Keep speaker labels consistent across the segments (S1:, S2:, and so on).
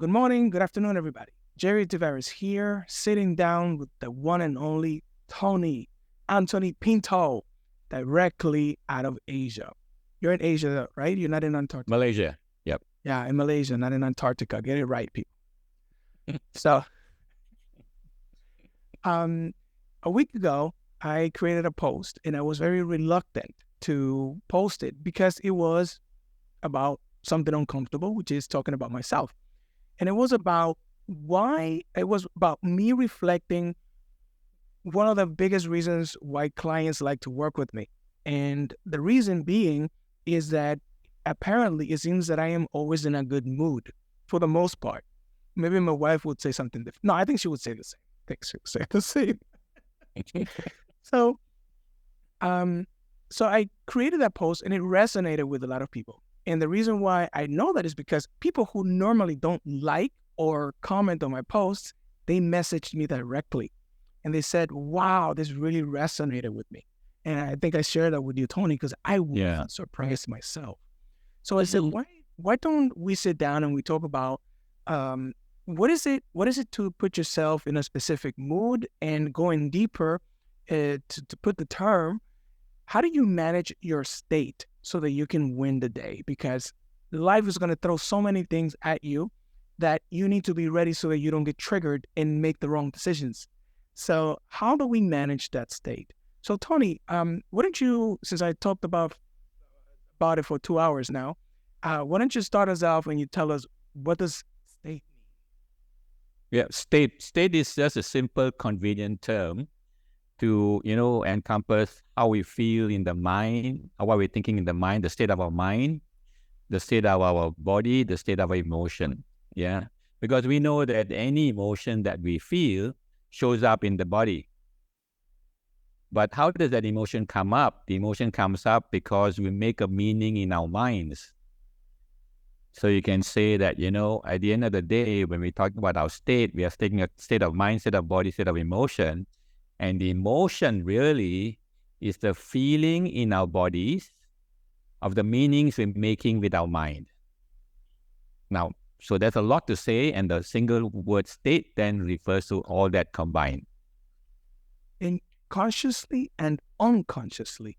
S1: Good morning, good afternoon, everybody. Jerry Tavares here, sitting down with the one and only Tony Anthony Pinto, directly out of Asia. You're in Asia, right? You're not in Antarctica.
S2: Malaysia. Yep.
S1: Yeah, in Malaysia, not in Antarctica. Get it right, people. So, a week ago, I created a post and I was very reluctant to post it because it was about something uncomfortable, which is talking about myself. And it was about me reflecting one of the biggest reasons why clients like to work with me. And the reason being is that apparently it seems that I am always in a good mood for the most part. Maybe my wife would say something different. No, I think she would say the same. I think she would say the same. So, so I created that post and it resonated with a lot of people. And the reason why I know that is because people who normally don't like or comment on my posts, they messaged me directly. And they said, wow, this really resonated with me. And I think I shared that with you, Tony, because I was surprised myself. So I said, why don't we sit down and we talk about what is it to put yourself in a specific mood, and going deeper to put the term, how do you manage your state so that you can win the day? Because life is going to throw so many things at you that you need to be ready so that you don't get triggered and make the wrong decisions. So how do we manage that state? So Tony, why don't you, since I talked about it for 2 hours now, why don't you start us off and you tell us, what does state mean?
S2: Yeah, state is just a simple, convenient term to, encompass how we feel in the mind, how we're thinking in the mind, the state of our mind, the state of our body, the state of our emotion. Yeah, because we know that any emotion that we feel shows up in the body. But how does that emotion come up? The emotion comes up because we make a meaning in our minds. So you can say that, at the end of the day, when we talk about our state, we are taking a state of mind, state of body, state of emotion. And the emotion really is the feeling in our bodies of the meanings we're making with our mind. Now, so there's a lot to say, and the single word state then refers to all that combined.
S1: And consciously and unconsciously.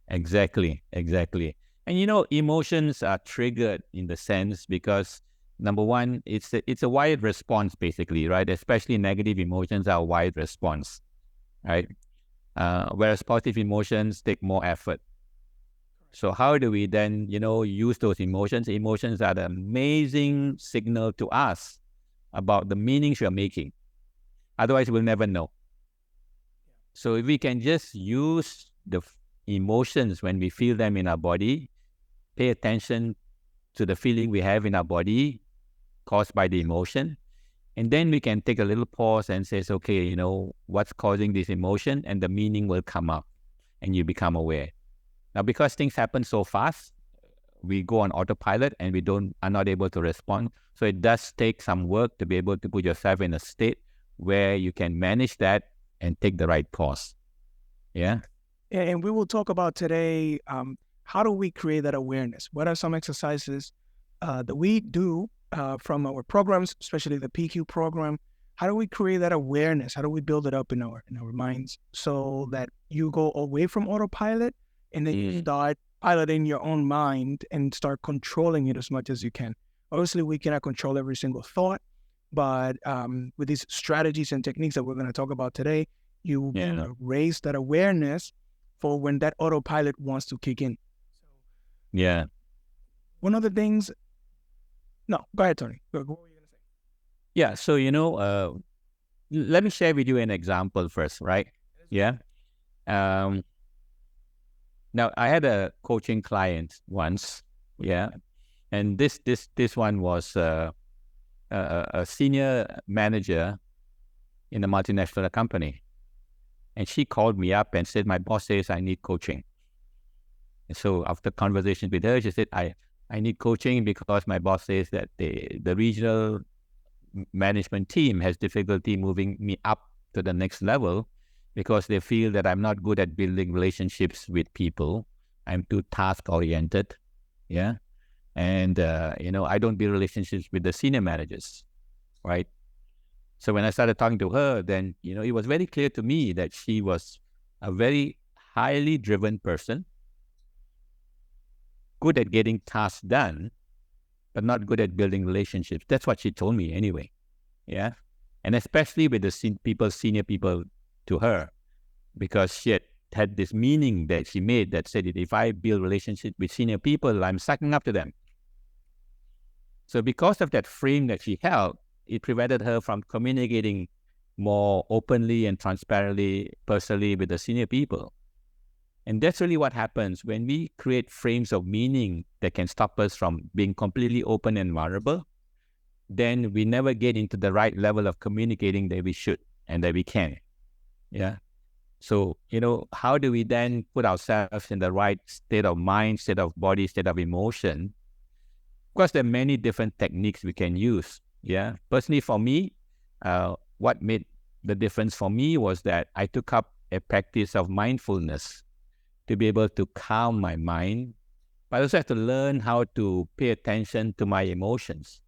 S2: Exactly. And emotions are triggered in the sense because, number one, it's a wired response basically, right? Especially negative emotions are a wired response, right? Whereas positive emotions take more effort. So how do we then, use those emotions? Emotions are the amazing signal to us about the meanings we are making. Otherwise, we'll never know. So if we can just use the emotions when we feel them in our body, pay attention to the feeling we have in our body caused by the emotion, and then we can take a little pause and say, okay, what's causing this emotion, and the meaning will come up and you become aware. Now, because things happen so fast, we go on autopilot and we are not able to respond. So it does take some work to be able to put yourself in a state where you can manage that and take the right pause. Yeah.
S1: And we will talk about today, how do we create that awareness? What are some exercises that we do from our programs, especially the PQ program? How do we create that awareness? How do we build it up in our minds so that you go away from autopilot and then you start piloting your own mind and start controlling it as much as you can? Obviously, we cannot control every single thought, but with these strategies and techniques that we're going to talk about today, you raise that awareness for when that autopilot wants to kick in.
S2: Yeah.
S1: One of the things... No, go ahead, Tony. What were you going to say?
S2: Yeah, so, let me share with you an example first, right? Yeah. Now, I had a coaching client once, and this one was a senior manager in a multinational company. And she called me up and said, my boss says I need coaching. And so after conversation with her, she said, I need coaching because my boss says that the regional management team has difficulty moving me up to the next level because they feel that I'm not good at building relationships with people. I'm too task-oriented, And, I don't build relationships with the senior managers, right? So when I started talking to her, then, it was very clear to me that she was a very highly driven person, good at getting tasks done, but not good at building relationships. That's what she told me anyway. Yeah. And especially with the senior people to her, because she had this meaning that she made that said that if I build relationships with senior people, I'm sucking up to them. So because of that frame that she held, it prevented her from communicating more openly and transparently, personally with the senior people. And that's really what happens when we create frames of meaning that can stop us from being completely open and vulnerable. Then we never get into the right level of communicating that we should and that we can. Yeah. So, how do we then put ourselves in the right state of mind, state of body, state of emotion? Of course, there are many different techniques we can use. Yeah. Personally, for me, what made the difference for me was that I took up a practice of mindfulness to be able to calm my mind. But I also have to learn how to pay attention to my emotions.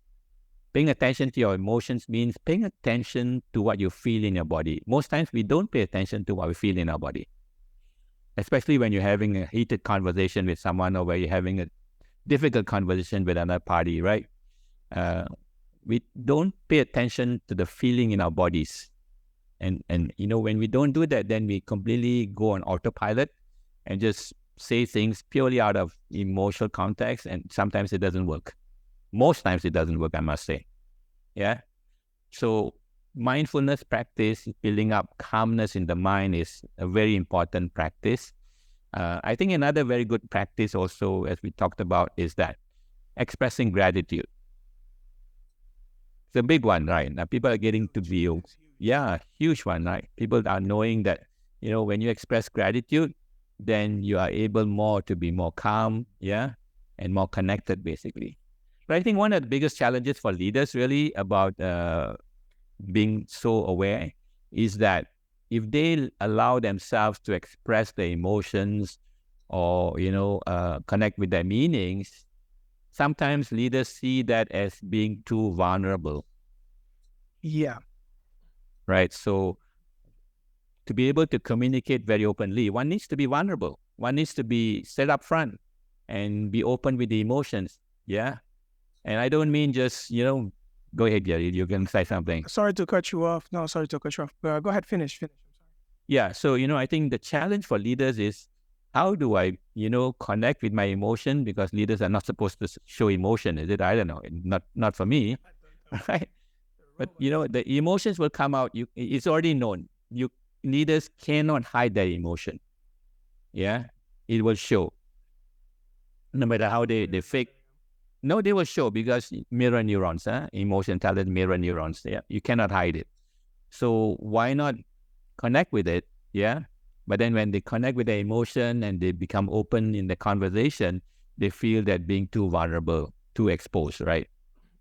S2: Paying attention to your emotions means paying attention to what you feel in your body. Most times we don't pay attention to what we feel in our body, especially when you're having a heated conversation with someone or where you're having a difficult conversation with another party, right? We don't pay attention to the feeling in our bodies. And when we don't do that, then we completely go on autopilot and just say things purely out of emotional context, and sometimes it doesn't work. Most times it doesn't work, I must say. Yeah. So mindfulness practice, building up calmness in the mind is a very important practice. I think another very good practice also, as we talked about, is that expressing gratitude. It's a big one, right? Now people are getting to view. Yeah, huge one, right? People are knowing that, when you express gratitude, then you are able more to be more calm, yeah, and more connected, basically. But I think one of the biggest challenges for leaders really about being so aware is that if they allow themselves to express their emotions or, connect with their meanings, sometimes leaders see that as being too vulnerable.
S1: Yeah.
S2: Right. So to be able to communicate very openly, one needs to be vulnerable. One needs to be set up front and be open with the emotions. Yeah. And I don't mean just, go ahead, Gary, you can say something.
S1: Sorry to cut you off. No, sorry to cut you off. Go ahead, finish.
S2: Yeah. So, I think the challenge for leaders is how do I, connect with my emotion, because leaders are not supposed to show emotion, is it? I don't know. Not for me, right? But, the emotions will come out. It's already known. Leaders cannot hide their emotion. Yeah. It will show. No matter how they fake. No, they will show, because mirror neurons, emotion talent, mirror neurons. Yeah, you cannot hide it. So why not connect with it? Yeah, but then when they connect with their emotion and they become open in the conversation, they feel that being too vulnerable, too exposed, right?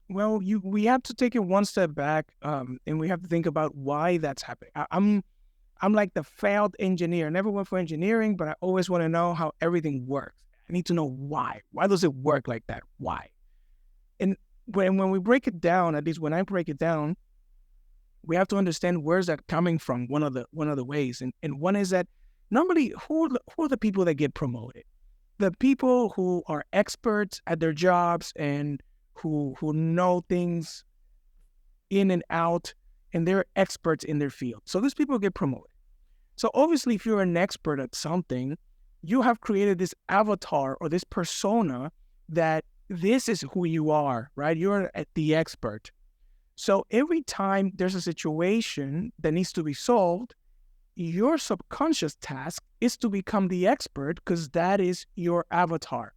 S1: Well, we have to take it one step back, and we have to think about why that's happening. I'm like the failed engineer. I never went for engineering, but I always want to know how everything works. I need to know why. Why does it work like that? Why? And when we break it down, at least when I break it down, we have to understand where's that coming from. One of the ways, and one is that normally who are the people that get promoted? The people who are experts at their jobs and who know things in and out, and they're experts in their field. So these people get promoted. So obviously, if you're an expert at something, you have created this avatar or this persona that this is who you are, right? You're the expert. So every time there's a situation that needs to be solved, your subconscious task is to become the expert, because that is your avatar.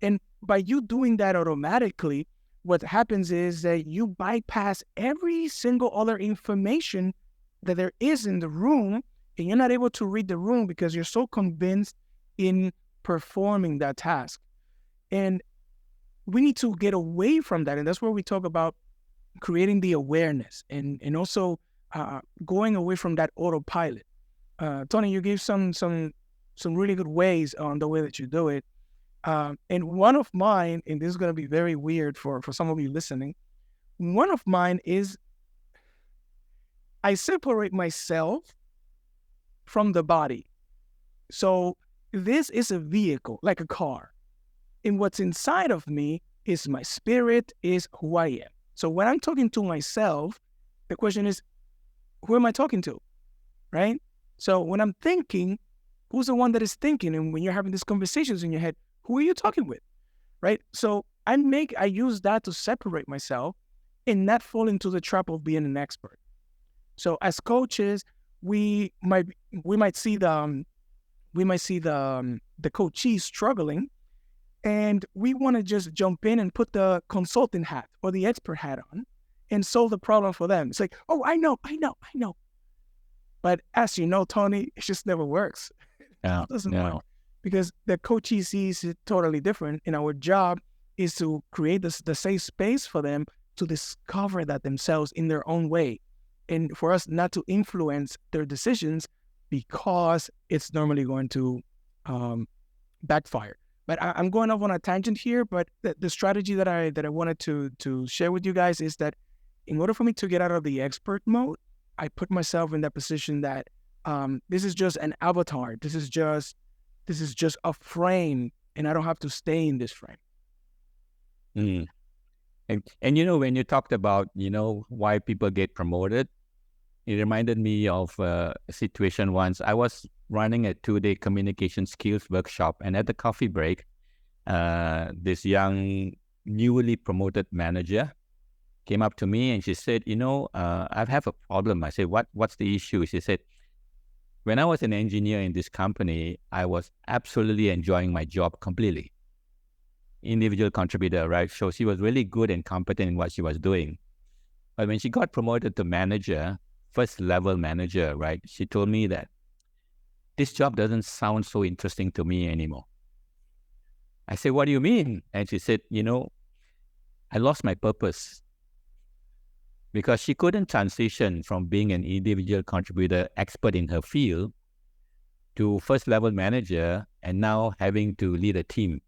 S1: And by you doing that automatically, what happens is that you bypass every single other information that there is in the room, and you're not able to read the room because you're so convinced in performing that task. And we need to get away from that. And that's where we talk about creating the awareness and also going away from that autopilot. Tony, you gave some really good ways on the way that you do it. And one of mine, and this is going to be very weird for some of you listening, one of mine is I separate myself from the body. So this is a vehicle, like a car. And what's inside of me is my spirit, is who I am. So when I'm talking to myself, the question is, who am I talking to? Right? So when I'm thinking, who's the one that is thinking? And when you're having these conversations in your head, who are you talking with? Right? So I use that to separate myself and not fall into the trap of being an expert. So as coaches, we might see the coachee struggling, and we want to just jump in and put the consultant hat or the expert hat on and solve the problem for them. It's like, oh, I know. But as you know, Tony, it just never works.
S2: No,
S1: It doesn't
S2: no.
S1: work because the coachee sees it totally different. And our job is to create the safe space for them to discover that themselves in their own way. And for us not to influence their decisions because it's normally going to backfire. But I'm going off on a tangent here. But the strategy that I wanted to share with you guys is that in order for me to get out of the expert mode, I put myself in that position that this is just an avatar. This is just a frame, and I don't have to stay in this frame.
S2: Mm. And you know, when you talked about, you know, why people get promoted, it reminded me of a situation once. I was running a 2-day communication skills workshop, and at the coffee break, this young, newly promoted manager came up to me and she said, you know, I have a problem. I said, what's the issue? She said, when I was an engineer in this company, I was absolutely enjoying my job completely. Individual contributor, right? So she was really good and competent in what she was doing. But when she got promoted to manager, first level manager, right? She told me that this job doesn't sound so interesting to me anymore. I said, what do you mean? And she said, you know, I lost my purpose because she couldn't transition from being an individual contributor expert in her field to first level manager and now having to lead a team.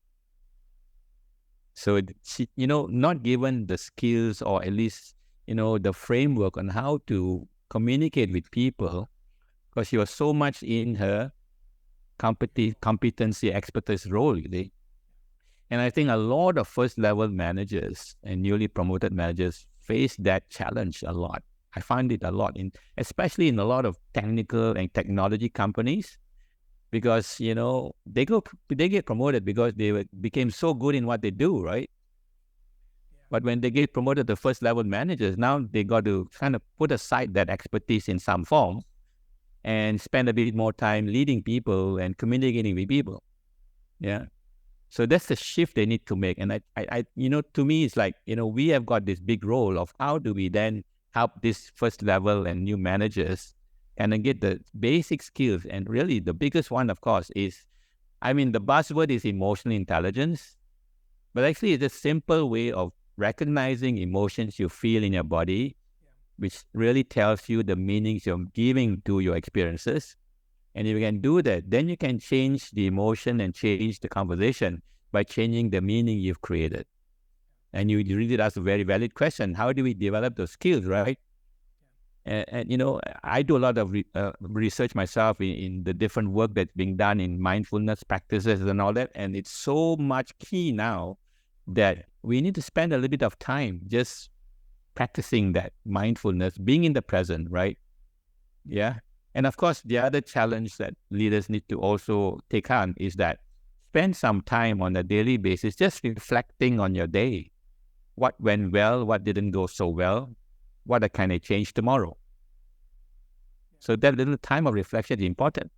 S2: So she, you know, not given the skills or at least, you know, the framework on how to communicate with people, because she was so much in her competency, expertise role, really. And I think a lot of first level managers and newly promoted managers face that challenge a lot. I find it a lot, especially in a lot of technical and technology companies, because, you know, they get promoted because they became so good in what they do, right? Yeah. But when they get promoted to first level managers, now they got to kind of put aside that expertise in some form and spend a bit more time leading people and communicating with people. Yeah. So that's the shift they need to make. And I you know, to me, it's like, you know, we have got this big role of how do we then help this first level and new managers and then get the basic skills. And really the biggest one, of course, is, I mean, the buzzword is emotional intelligence, but actually it's a simple way of recognizing emotions you feel in your body, which really tells you the meanings you're giving to your experiences. And if you can do that, then you can change the emotion and change the conversation by changing the meaning you've created. And you really ask a very valid question. How do we develop those skills, right? And you know, I do a lot of research myself in the different work that's being done in mindfulness practices and all that. And it's so much key now that we need to spend a little bit of time just practicing that mindfulness, being in the present, right? Yeah. And of course, the other challenge that leaders need to also take on is that spend some time on a daily basis, just reflecting on your day. What went well, what didn't go so well, what can I change tomorrow? So that little time of reflection is important.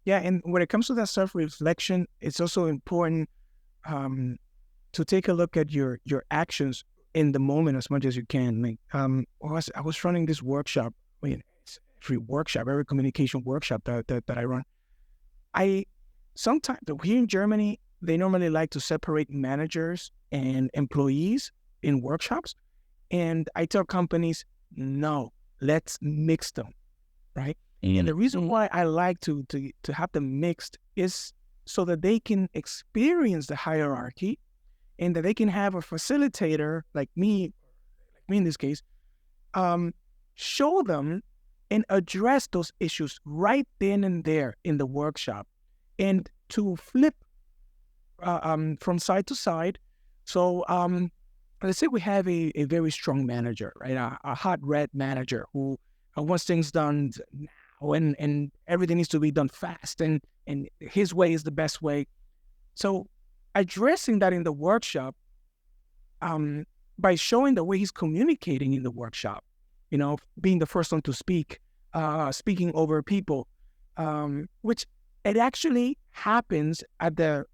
S1: Yeah, and when it comes to that self-reflection, it's also important to take a look at your actions in the moment as much as you can. Like, I was running this workshop. I mean, every communication workshop that I run. Sometimes here in Germany, they normally like to separate managers and employees in workshops. And I tell companies, no, let's mix them, right? And the reason why I like to have them mixed is so that they can experience the hierarchy and that they can have a facilitator like me in this case, show them and address those issues right then and there in the workshop, and to flip from side to side. So let's say we have a very strong manager, right? A hot red manager who wants things done now, and everything needs to be done fast, and his way is the best way. So addressing that in the workshop, by showing the way he's communicating in the workshop, being the first one to speak, speaking over people, which it actually happens at the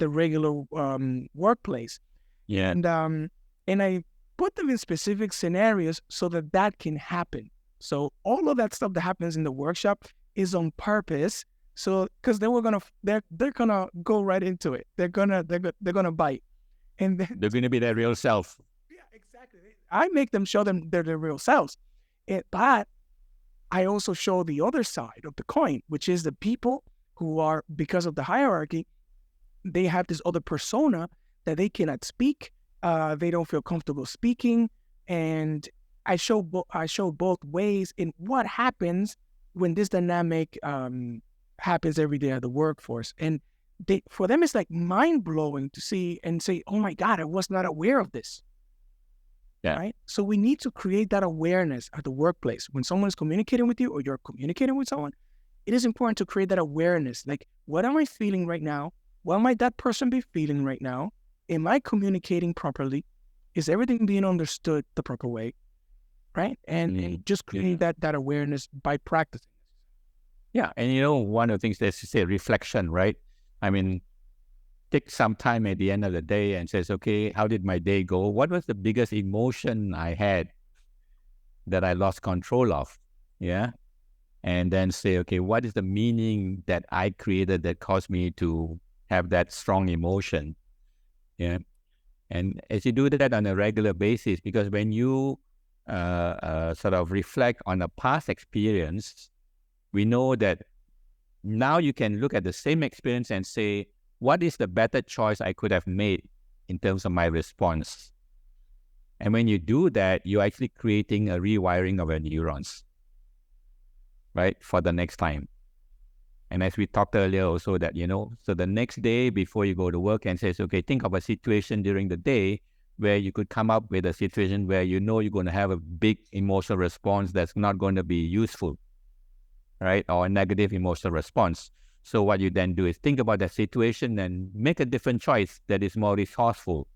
S1: regular workplace.
S2: Yeah.
S1: And I put them in specific scenarios so that can happen. So all of that stuff that happens in the workshop is on purpose. So because they're gonna go right into it. They're gonna bite, and then,
S2: They're going to be their real self.
S1: yeah, exactly. I make them show them they're their real selves, but I also show the other side of the coin, which is the people who are, because of the hierarchy, they have this other persona that they cannot speak. They don't feel comfortable speaking, and I show both ways in what happens when this dynamic happens every day at the workforce. And for them, it's like mind blowing to see and say, "Oh my God, I was not aware of this."
S2: Yeah.
S1: Right. So we need to create that awareness at the workplace when someone is communicating with you or you're communicating with someone. It is important to create that awareness. Like, what am I feeling right now? What might that person be feeling right now? Am I communicating properly? Is everything being understood the proper way? Right? And just create that awareness by practicing.
S2: Yeah. And one of the things that's to say reflection, right? I mean, take some time at the end of the day and says, okay, how did my day go? What was the biggest emotion I had that I lost control of? Yeah. And then say, okay, what is the meaning that I created that caused me to have that strong emotion? Yeah. And as you do that on a regular basis, because when you sort of reflect on a past experience, we know that now you can look at the same experience and say, what is the better choice I could have made in terms of my response? And when you do that, you're actually creating a rewiring of your neurons, right, for the next time. And as we talked earlier also that, so the next day before you go to work and says, okay, think of a situation during the day where you could come up with a situation where you're going to have a big emotional response that's not going to be useful, right, or a negative emotional response. So what you then do is think about that situation and make a different choice that is more resourceful.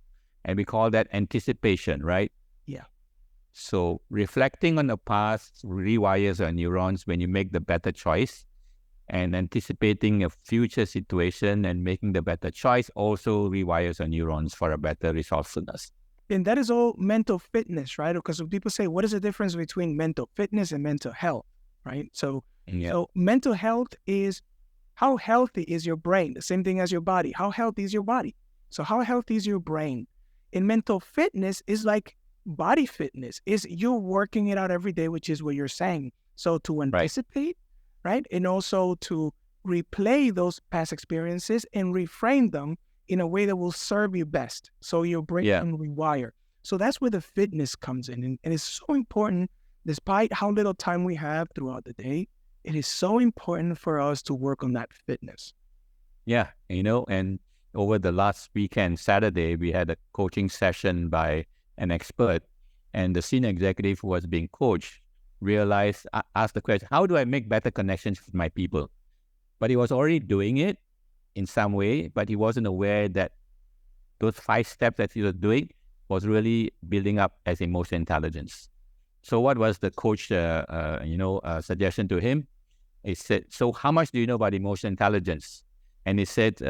S2: And we call that anticipation, right?
S1: Yeah.
S2: So reflecting on the past rewires our neurons when you make the better choice, and anticipating a future situation and making the better choice also rewires our neurons for a better resourcefulness.
S1: And that is all mental fitness, right? Because when people say, what is the difference between mental fitness and mental health, right? So mental health is how healthy is your brain? The same thing as your body. How healthy is your body? So how healthy is your brain? And mental fitness is like body fitness. Is you're working it out every day, which is what you're saying. So to anticipate, right? And also to replay those past experiences and reframe them in a way that will serve you best. So your brain can rewire. So that's where the fitness comes in. And it's so important, despite how little time we have throughout the day, it is so important for us to work on that fitness.
S2: Yeah, and over the last weekend, Saturday, we had a coaching session by an expert, and the senior executive who was being coached asked the question, how do I make better connections with my people? But he was already doing it in some way, but he wasn't aware that those 5 steps that he was doing was really building up as emotional intelligence. So what was the coach, suggestion to him? He said, so how much do you know about emotional intelligence? And he said,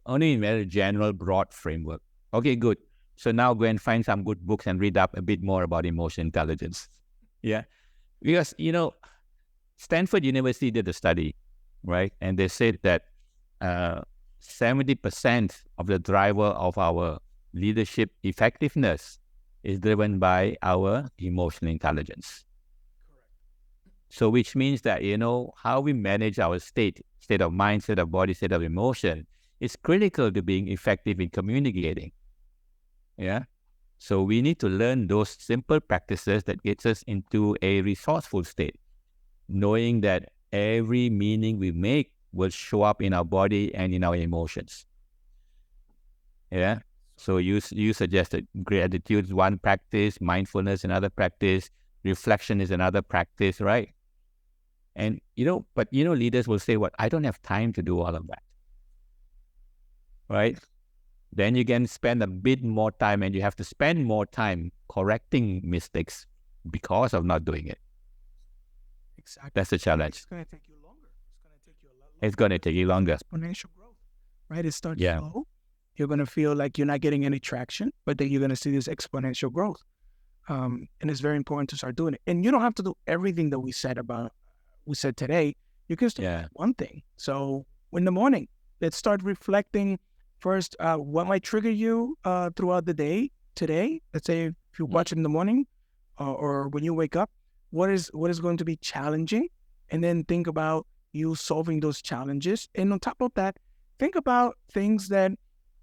S2: only in a very general, broad framework. Okay, good. So now go and find some good books and read up a bit more about emotional intelligence. Yeah. Because, Stanford University did a study, right? And they said that 70% of the driver of our leadership effectiveness is driven by our emotional intelligence. Correct. So which means that, how we manage our state state of mind, state of body, state of emotion, is critical to being effective in communicating. Yeah. So we need to learn those simple practices that gets us into a resourceful state, knowing that every meaning we make will show up in our body and in our emotions. Yeah. So you suggested gratitude is one practice, mindfulness another practice, reflection is another practice, right? And but leaders will say, "What? I don't have time to do all of that." Right? Then you can spend a bit more time, and you have to spend more time correcting mistakes because of not doing it.
S1: Exactly.
S2: That's the challenge.
S1: It's going to take you longer. It's going to take you a lot longer.
S2: It's going to take you longer.
S1: Exponential growth, right? It starts slow. You're going to feel like you're not getting any traction, but then you're going to see this exponential growth. And it's very important to start doing it. And you don't have to do everything that we said today. You can start with one thing. So in the morning, let's start reflecting first, what might trigger you throughout the day today. Let's say if you watch it in the morning or when you wake up, what is going to be challenging? And then think about you solving those challenges. And on top of that, think about things that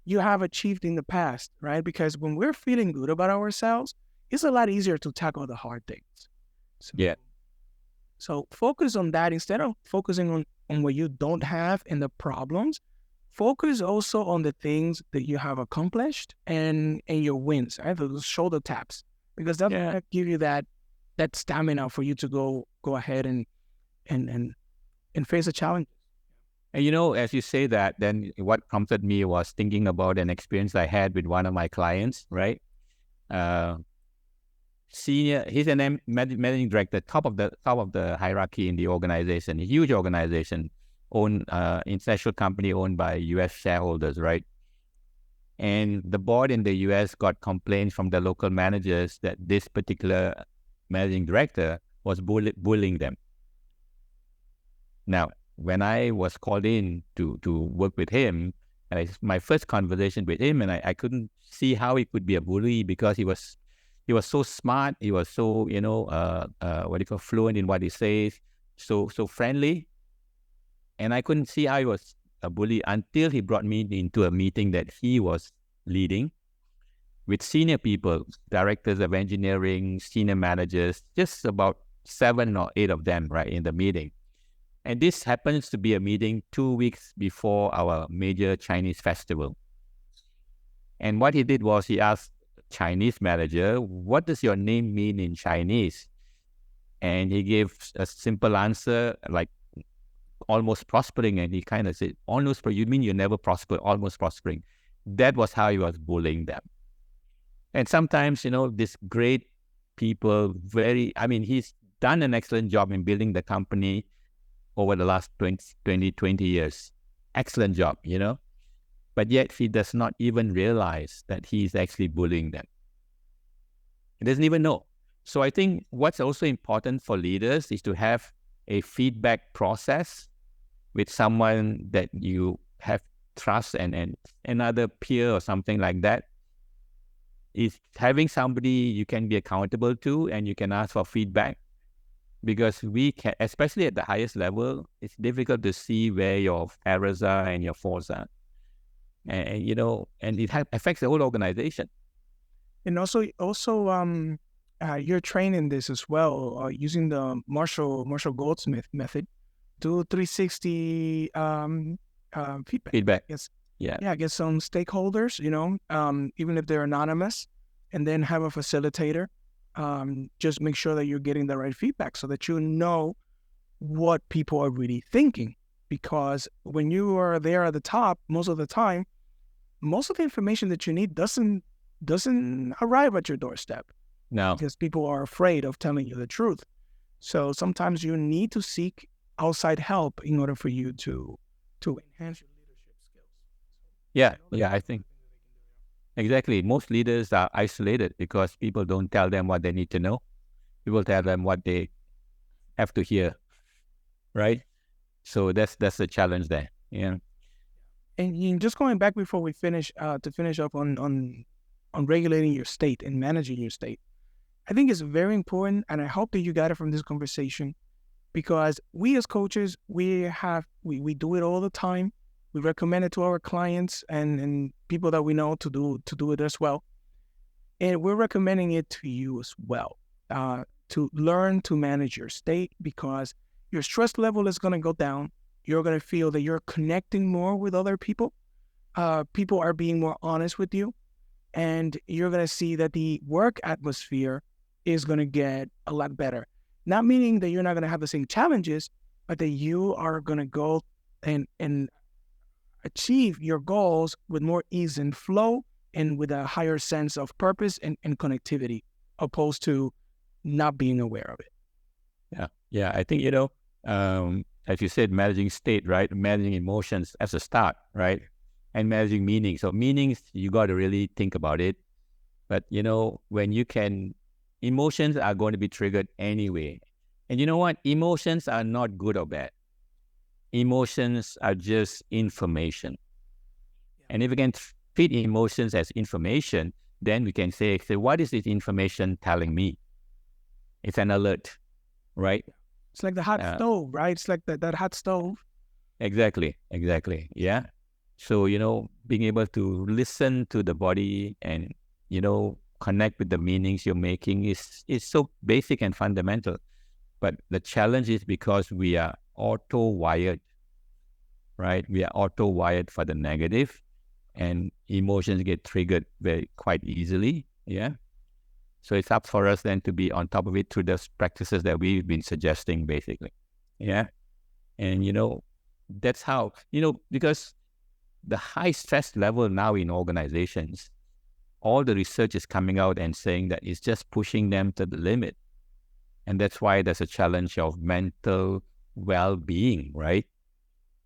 S1: you have achieved in the past, right? Because when we're feeling good about ourselves, it's a lot easier to tackle the hard things. So focus on that instead of focusing on what you don't have and the problems. Focus also on the things that you have accomplished and your wins, right? Those shoulder taps, because that's going to give you that stamina for you to go ahead and face a challenge.
S2: And as you say that, then what prompted me was thinking about an experience I had with one of my clients, right? He's an managing director, top of the hierarchy in the organization, a huge organization, international company owned by U.S. shareholders, right? And the board in the U.S. got complaints from the local managers that this particular managing director was bullying them. Now, when I was called in to work with him, my first conversation with him, and I couldn't see how he could be a bully because he was so smart, he was so fluent in what he says, so friendly, and I couldn't see how he was a bully until he brought me into a meeting that he was leading with senior people, directors of engineering, senior managers, just about 7 or 8 of them, right, in the meeting. And this happens to be a meeting 2 weeks before our major Chinese festival. And what he did was he asked Chinese manager, "What does your name mean in Chinese?" And he gave a simple answer, like almost prospering. And he kind of said, "You mean you never prosper, almost prospering?" That was how he was bullying them. And sometimes, this great people, he's done an excellent job in building the company over the last 20 years. Excellent job, But yet he does not even realize that he's actually bullying them. He doesn't even know. So I think what's also important for leaders is to have a feedback process with someone that you have trust and another peer or something like that. Is having somebody you can be accountable to and you can ask for feedback. Because we can, especially at the highest level, it's difficult to see where your errors are and your faults are. And it affects the whole organization.
S1: And also, you're training this as well, using the Marshall Goldsmith method, do 360 feedback.
S2: Yes.
S1: Get some stakeholders, even if they're anonymous, and then have a facilitator. Just make sure that you're getting the right feedback so that you know what people are really thinking. Because when you are there at the top, most of the time, most of the information that you need doesn't arrive at your doorstep.
S2: No.
S1: Because people are afraid of telling you the truth. So sometimes you need to seek outside help in order for you to enhance your leadership skills.
S2: Yeah, I think. Exactly. Most leaders are isolated because people don't tell them what they need to know. People tell them what they have to hear, right? So that's the challenge there. Yeah.
S1: And just going back before we finish, to finish up on regulating your state and managing your state, I think it's very important, and I hope that you got it from this conversation. because we as coaches, we do it all the time. We recommend it to our clients and people that we know to do it as well. And we're recommending it to you as well, to learn to manage your state, because your stress level is going to go down. You're going to feel that you're connecting more with other people. People are being more honest with you. And you're going to see that the work atmosphere is going to get a lot better. Not meaning that you're not going to have the same challenges, but that you are going to go and achieve your goals with more ease and flow and with a higher sense of purpose and connectivity, opposed to not being aware of it.
S2: Yeah. I think, as you said, managing state, right? Managing emotions as a start, right? And managing meaning. So meanings, you got to really think about it. But, when you can, emotions are going to be triggered anyway. And you know what? Emotions are not good or bad. Emotions are just information. And if we can treat emotions as information, then we can say, what is this information telling me? It's an alert, right?
S1: It's like the hot stove, right? It's like that hot stove.
S2: Exactly. Yeah. So, being able to listen to the body and, connect with the meanings you're making is so basic and fundamental. But the challenge is because we are auto-wired, right? We are auto-wired for the negative, and emotions get triggered quite easily, yeah? So it's up for us then to be on top of it through those practices that we've been suggesting, basically, yeah? And, that's how, because the high stress level now in organizations, all the research is coming out and saying that it's just pushing them to the limit. And that's why there's a challenge of mental well-being, right?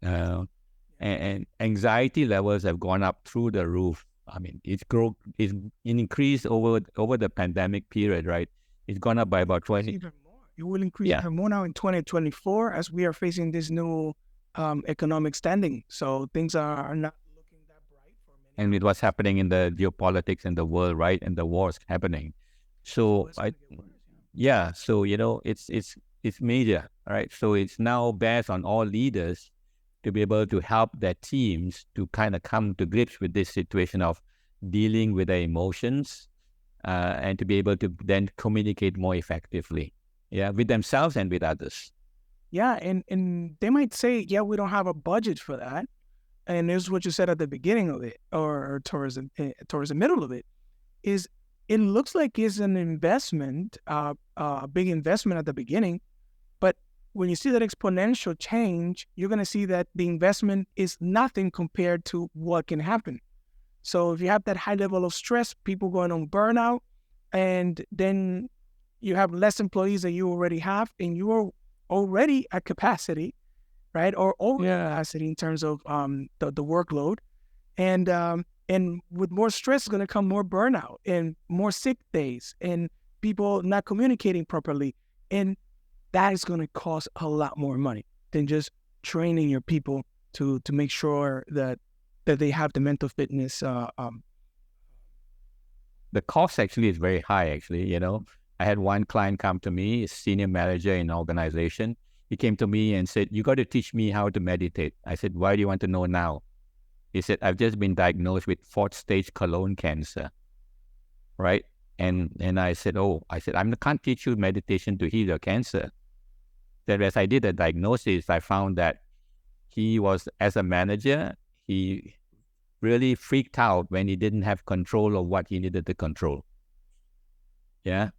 S2: And anxiety levels have gone up through the roof. I mean, it's increased over the pandemic period, right? It's gone up by about 20.
S1: Even more. It will increase even more now in 2024 as we are facing this new economic standing. So things are not looking that bright for many.
S2: And with what's happening in the geopolitics in the world, right? And the wars happening. So so it's major, right? So it's now best on all leaders to be able to help their teams to kind of come to grips with this situation of dealing with their emotions, and to be able to then communicate more effectively, with themselves and with others.
S1: Yeah, and they might say, we don't have a budget for that. And this is what you said at the beginning of it, or towards the middle of it, is it looks like it's an investment, a big investment at the beginning. But when you see that exponential change, you're going to see that the investment is nothing compared to what can happen. So if you have that high level of stress, people going on burnout, and then you have less employees that you already have, and you're already at capacity, right? Or over capacity in terms of the workload. And with more stress is going to come more burnout and more sick days and people not communicating properly. And that is going to cost a lot more money than just training your people to make sure that they have the mental fitness.
S2: The cost actually is very high, actually. I had one client come to me, a senior manager in an organization. He came to me and said, you got to teach me how to meditate. I said, why do you want to know now? He said, I've just been diagnosed with 4th stage colon cancer, right? And I said, I can't teach you meditation to heal your cancer. Then as I did the diagnosis, I found that he was, as a manager, he really freaked out when he didn't have control of what he needed to control. Yeah.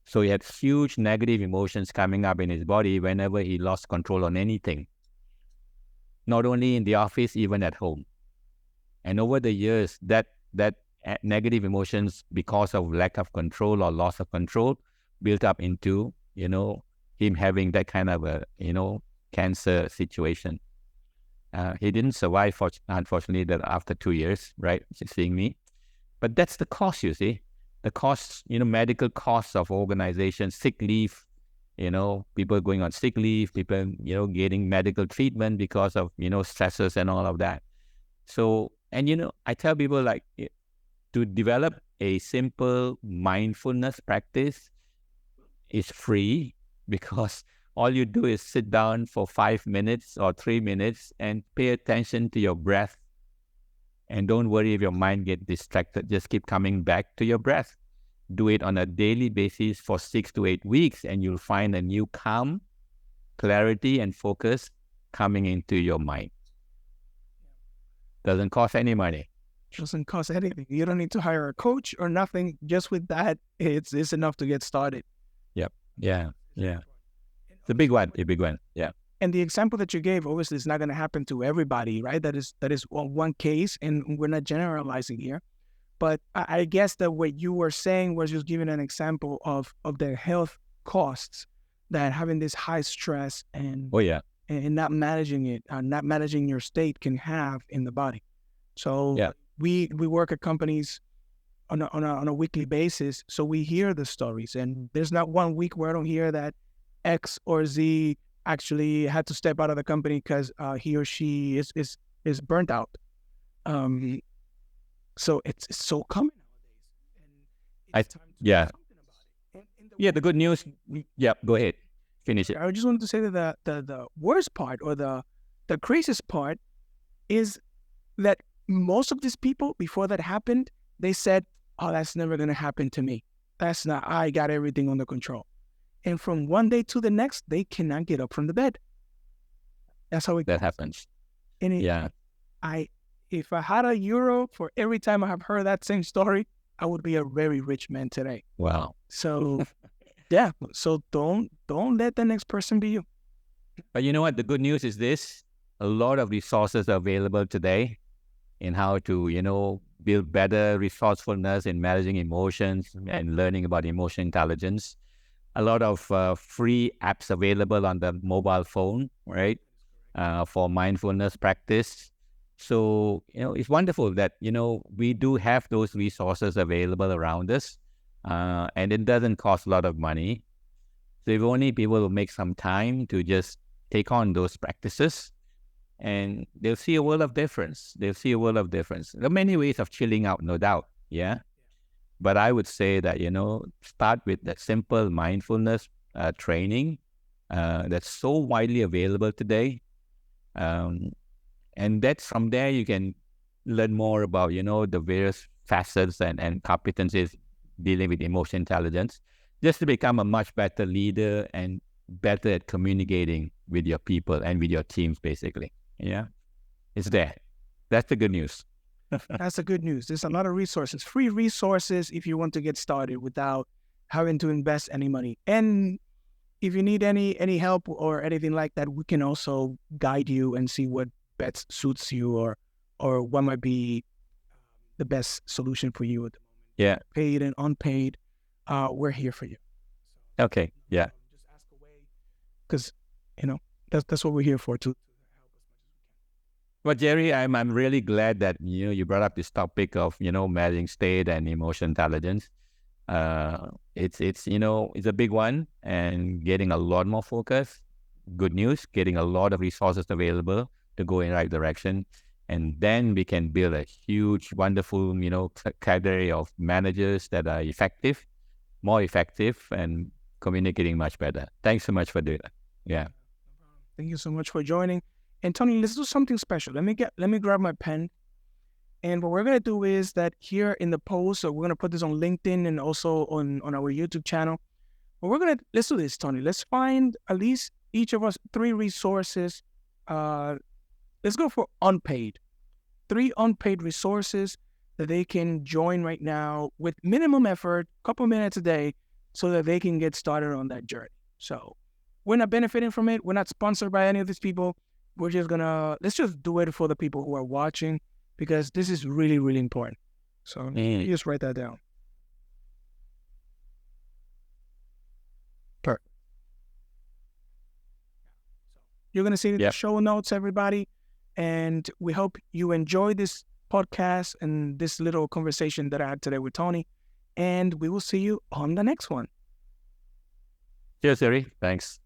S2: So he had huge negative emotions coming up in his body whenever he lost control on anything. Not only in the office, even at home. And over the years, that negative emotions, because of lack of control or loss of control, built up into, him having that kind of a, cancer situation. He didn't survive, unfortunately, that after 2 years, right, seeing me. But that's the cost, you see. The costs, medical costs of organizations, sick leave, people going on sick leave, people, getting medical treatment because of, stresses and all of that. So, and, I tell people to develop a simple mindfulness practice is free, because All you do is sit down for 5 minutes or 3 minutes and pay attention to your breath. And don't worry if your mind gets distracted. Just keep coming back to your breath. Do it on a daily basis for 6 to 8 weeks, and you'll find a new calm, clarity, and focus coming into your mind. Doesn't cost any money.
S1: Doesn't cost anything. You don't need to hire a coach or nothing. Just with that, it's enough to get started.
S2: Yep. Yeah. It's a big one. Yeah.
S1: And the example that you gave, obviously, is not going to happen to everybody, right? That is one case, and we're not generalizing here. But I guess that what you were saying was just giving an example of the health costs that having this high stress and and not managing it, not managing your state can have in the body. So we work at companies on a weekly basis, so we hear the stories, and there's not one week where I don't hear that X or Z actually had to step out of the company because he or she is burnt out. So it's so common nowadays.
S2: The good news. Yeah, go ahead, finish it.
S1: I just wanted to say that the worst part or the craziest part is that most of these people, before that happened, they said, "Oh, that's never gonna happen to me. That's not. I got everything under control." And from one day to the next, they cannot get up from the bed. That's how that
S2: happens.
S1: And if I had €1 for every time I have heard that same story, I would be a very rich man today.
S2: Wow.
S1: So, So don't let the next person be you.
S2: But you know what? The good news is this: a lot of resources are available today in how to, build better resourcefulness in managing emotions and learning about emotional intelligence. A lot of free apps available on the mobile phone, right? For mindfulness practice. So, it's wonderful that, we do have those resources available around us, and it doesn't cost a lot of money. So if only people will make some time to just take on those practices, and they'll see a world of difference. There are many ways of chilling out, no doubt. Yeah. But I would say that, start with that simple mindfulness training that's so widely available today. And that's from there you can learn more about, the various facets and competencies dealing with emotional intelligence, just to become a much better leader and better at communicating with your people and with your teams, basically. Yeah, it's there. That's the good news.
S1: That's the good news. There's a lot of resources, free resources, if you want to get started without having to invest any money. And if you need any help or anything like that, we can also guide you and see what best suits you or what might be the best solution for you at the moment.
S2: Yeah.
S1: Paid and unpaid, we're here for you.
S2: Okay. Yeah.
S1: Just ask away, because that's what we're here for, to help as much as we can.
S2: Well, Jerry, I'm really glad that you brought up this topic of managing state and emotional intelligence. It's it's a big one, and getting a lot more focus. Good news, getting a lot of resources available to go in the right direction, and then we can build a huge, wonderful cadre of managers that are more effective, and communicating much better. Thanks so much for doing that. Yeah.
S1: Thank you so much for joining. And Tony, let's do something special. Let me grab my pen. And what we're going to do is that here in the post, so we're going to put this on LinkedIn and also on our YouTube channel. But let's do this, Tony. Let's find at least each of us 3 resources. Let's go for unpaid. 3 unpaid resources that they can join right now with minimum effort, couple minutes a day, so that they can get started on that journey. So we're not benefiting from it. We're not sponsored by any of these people. We're just let's just do it for the people who are watching, because this is really, really important. So you just write that down. Perfect. You're going to see the show notes, everybody. And we hope you enjoy this podcast and this little conversation that I had today with Tony. And we will see you on the next one.
S2: Cheers, Jerry. Thanks.